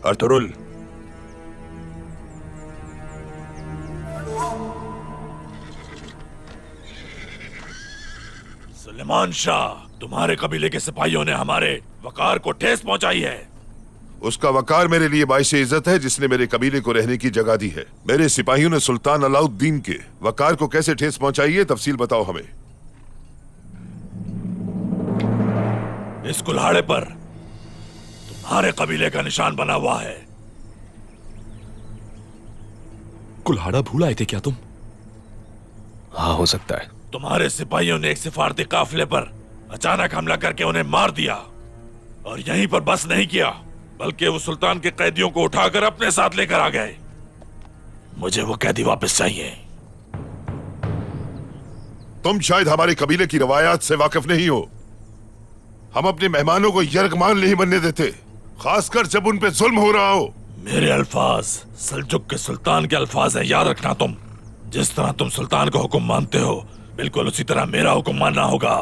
Ertugrul, Suleman Shah, तुम्हारे कबीले के सिपाहियों ने हमारे वकार को ठेस पहुंचाई है। उसका वकार मेरे लिए बाइश इज्जत है जिसने मेरे कबीले को रहने की जगह दी है। मेरे सिपाहियों ने सुल्तान अलाउद्दीन के वकार को कैसे ठेस पहुंचाई है, तफसील बताओ हमें। इस कुल्हाड़े पर तुम्हारे कबीले का निशान बना हुआ है। कुल्हाड़ा भूल आए थे क्या तुम? हाँ, हो सकता है। तुम्हारे सिपाहियों ने एक सिफारती काफिले पर अचानक हमला करके उन्हें मार दिया, और यहीं पर बस नहीं किया बल्कि वो सुल्तान के कैदियों को उठाकर अपने साथ लेकर आ गए। मुझे वो कैदी वापस चाहिए। तुम शायद हमारे कबीले की रवायात से वाकिफ नहीं हो। हम अपने मेहमानों को यरगमान नहीं बनने देते, खासकर जब उन पे जुल्म हो रहा हो। मेरे अल्फाज सल्जुक के सुल्तान के अल्फाज हैं, याद रखना। तुम जिस तरह तुम सुल्तान का हुक्म मानते हो, बिल्कुल उसी तरह मेरा हुक्म मानना होगा,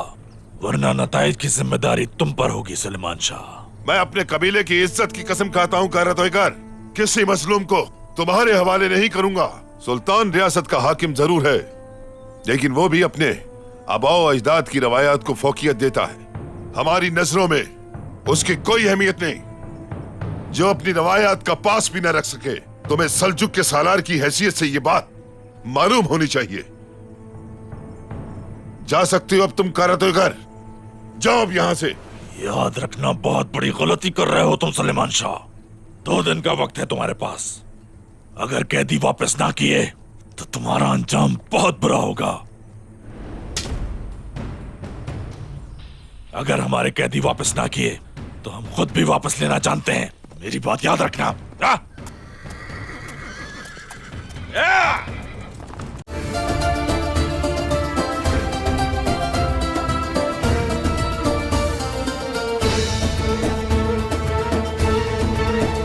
वरना नताइज की जिम्मेदारी तुम पर होगी सुलेमान शाह। मैं अपने कबीले की इज्जत की कसम खाता हूँ कारतोइकार, किसी मजलूम को तुम्हारे हवाले नहीं करूंगा। सुल्तान रियासत का हाकिम जरूर है, लेकिन वो भी अपने आबाओ अजदाद की रवायात को फौकियत देता है। हमारी नजरों में उसकी कोई अहमियत नहीं जो अपनी रवायात का पास भी न रख सके। तुम्हें सल्जुक के सालार की हैसियत से ये बात मालूम होनी चाहिए। जा सकते हो अब तुम कारतोइकार, जाओ अब यहां से। याद रखना, बहुत बड़ी गलती कर रहे हो तुम सुलेमान शाह। 2 दिन का वक्त है तुम्हारे पास। अगर कैदी वापस ना किए तो तुम्हारा अंजाम बहुत बुरा होगा। अगर हमारे कैदी वापस ना किए तो हम खुद भी वापस लेना जानते हैं। मेरी बात याद रखना।